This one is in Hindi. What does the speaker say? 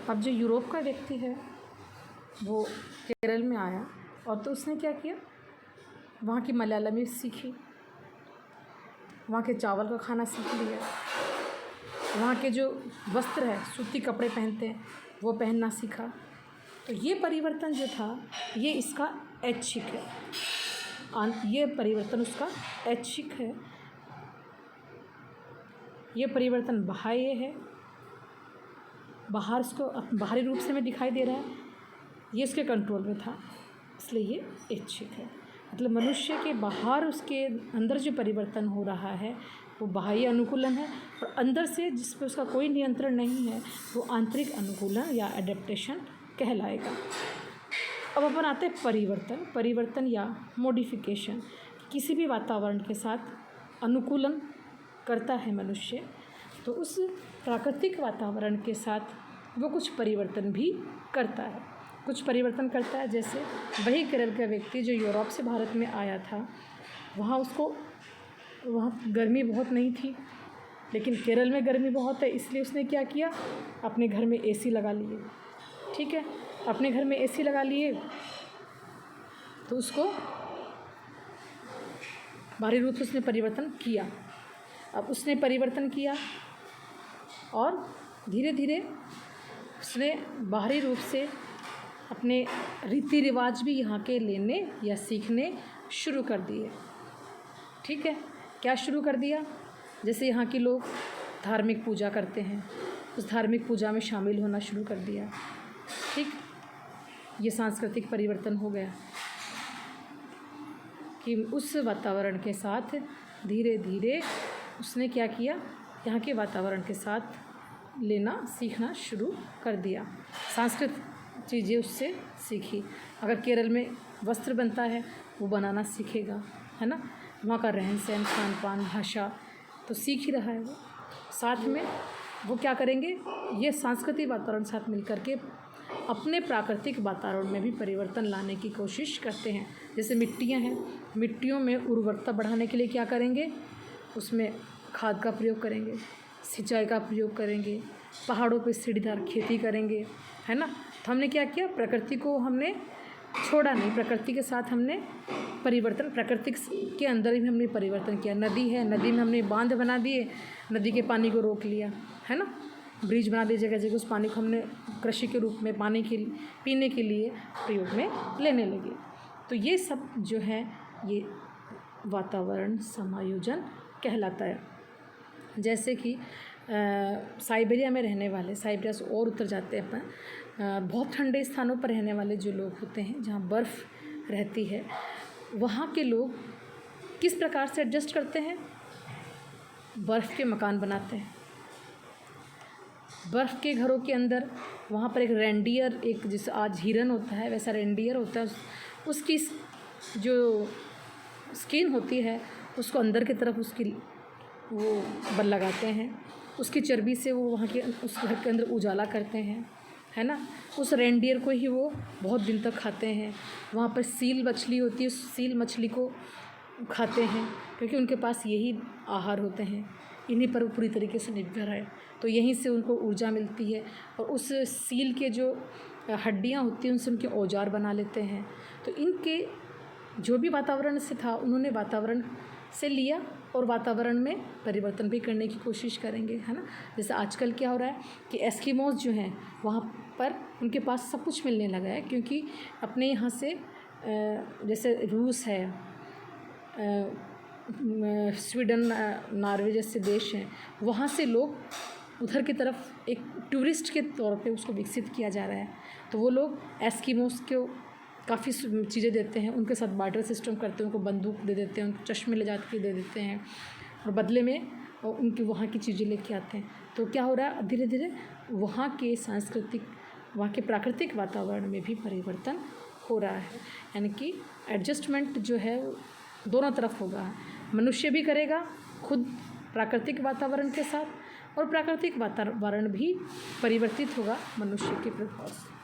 अब जो यूरोप का व्यक्ति है वो केरल में आया और तो उसने क्या किया, वहाँ की मलयालमी सीखी, वहाँ के चावल का खाना सीख लिया, वहाँ के जो वस्त्र है सूती कपड़े पहनते हैं वो पहनना सीखा। तो ये परिवर्तन जो था ये इसका ऐच्छिक है, ये परिवर्तन उसका ऐच्छिक है, ये परिवर्तन बाह्य है, बाहर उसको बाहरी रूप से में दिखाई दे रहा है, ये उसके कंट्रोल में था, इसलिए ये ऐच्छिक है। मतलब मनुष्य के बाहर उसके अंदर जो परिवर्तन हो रहा है वो बाह्य अनुकूलन है, और अंदर से जिस पर उसका कोई नियंत्रण नहीं है वो आंतरिक अनुकूलन या एडेप्टेशन कहलाएगा। अब अपन आते हैं परिवर्तन या मॉडिफिकेशन। किसी भी वातावरण के साथ अनुकूलन करता है मनुष्य, तो उस प्राकृतिक वातावरण के साथ वो कुछ परिवर्तन भी करता है, जैसे वही केरल का व्यक्ति जो यूरोप से भारत में आया था, वहाँ गर्मी बहुत नहीं थी, लेकिन केरल में गर्मी बहुत है, इसलिए उसने क्या किया, अपने घर में एसी लगा लिए। ठीक है, अपने घर में एसी लगा लिए तो उसको बाहरी रूप से उसने परिवर्तन किया। अब उसने परिवर्तन किया और धीरे धीरे उसने बाहरी रूप से अपने रीति रिवाज भी यहाँ के लेने या सीखने शुरू कर दिए। ठीक है, क्या शुरू कर दिया, जैसे यहाँ के लोग धार्मिक पूजा करते हैं, उस धार्मिक पूजा में शामिल होना शुरू कर दिया। ठीक, ये सांस्कृतिक परिवर्तन हो गया कि उस वातावरण के साथ धीरे धीरे उसने क्या किया, यहाँ के वातावरण के साथ लेना सीखना शुरू कर दिया, सांस्कृतिक चीज़ें उससे सीखी। अगर केरल में वस्त्र बनता है वो बनाना सीखेगा, है ना, वहाँ का रहन सहन खान पान भाषा तो सीख ही रहा है वो। साथ में वो क्या करेंगे, ये सांस्कृतिक वातावरण साथ मिल कर के अपने प्राकृतिक वातावरण में भी परिवर्तन लाने की कोशिश करते हैं। जैसे मिट्टियाँ हैं, मिट्टियों में उर्वरता बढ़ाने के लिए क्या करेंगे, उसमें खाद का प्रयोग करेंगे, सिंचाई का प्रयोग करेंगे, पहाड़ों पे सीढ़ीदार खेती करेंगे, है ना। तो हमने क्या किया, प्रकृति को हमने छोड़ा नहीं, प्रकृति के साथ हमने परिवर्तन, प्रकृति के अंदर ही हमने परिवर्तन किया। नदी है, नदी में हमने बांध बना दिए, नदी के पानी को रोक लिया, है ना, ब्रिज बना दिए, जगह जगह उस पानी को हमने कृषि के रूप में पानी के पीने के लिए प्रयोग में लेने लगे। तो ये सब जो है ये वातावरण समायोजन कहलाता है। जैसे कि साइबेरिया में रहने वाले, साइबेरिया से और उत्तर जाते हैं अपन, बहुत ठंडे स्थानों पर रहने वाले जो लोग होते हैं जहाँ बर्फ़ रहती है, वहाँ के लोग किस प्रकार से एडजस्ट करते हैं, बर्फ़ के मकान बनाते हैं, बर्फ़ के घरों के अंदर वहाँ पर एक रेंडियर, एक जैसे आज हिरन होता है वैसा रेंडियर होता है, उसकी जो स्किन होती है उसको अंदर की तरफ उसकी वो बल लगाते हैं, उसकी चर्बी से वो वहाँ के उस घर के अंदर उजाला करते हैं, है ना। उस रेंडियर को ही वो बहुत दिन तक खाते हैं। वहाँ पर सील मछली होती है, उस सील मछली को खाते हैं क्योंकि उनके पास यही आहार होते हैं, इन्हीं पर वो पूरी तरीके से निर्भर है। तो यहीं से उनको ऊर्जा मिलती है और उस सील के जो हड्डियाँ होती हैं उनसे उनके औजार बना लेते हैं। तो इनके जो भी वातावरण से था उन्होंने वातावरण से लिया और वातावरण में परिवर्तन भी करने की कोशिश करेंगे, है ना। जैसे आजकल क्या हो रहा है कि एस्किमोस जो हैं वहाँ पर उनके पास सब कुछ मिलने लगा है, क्योंकि अपने यहाँ से जैसे रूस है, स्वीडन, नॉर्वे जैसे देश हैं, वहाँ से लोग उधर की तरफ एक टूरिस्ट के तौर पे उसको विकसित किया जा रहा है। तो वो लोग एस्किमोस को काफ़ी चीज़ें देते हैं, उनके साथ बार्टर सिस्टम करते हैं, उनको बंदूक दे देते हैं, उनको चश्मे ले जा के दे देते हैं और बदले में उनकी वहाँ की चीज़ें लेके आते हैं। तो क्या हो रहा है, धीरे धीरे वहाँ के सांस्कृतिक, वहाँ के प्राकृतिक वातावरण में भी परिवर्तन हो रहा है। यानी कि एडजस्टमेंट जो है दोनों तरफ होगा, मनुष्य भी करेगा खुद प्राकृतिक वातावरण के साथ और प्राकृतिक वातावरण भी परिवर्तित होगा मनुष्य के प्रभाव से।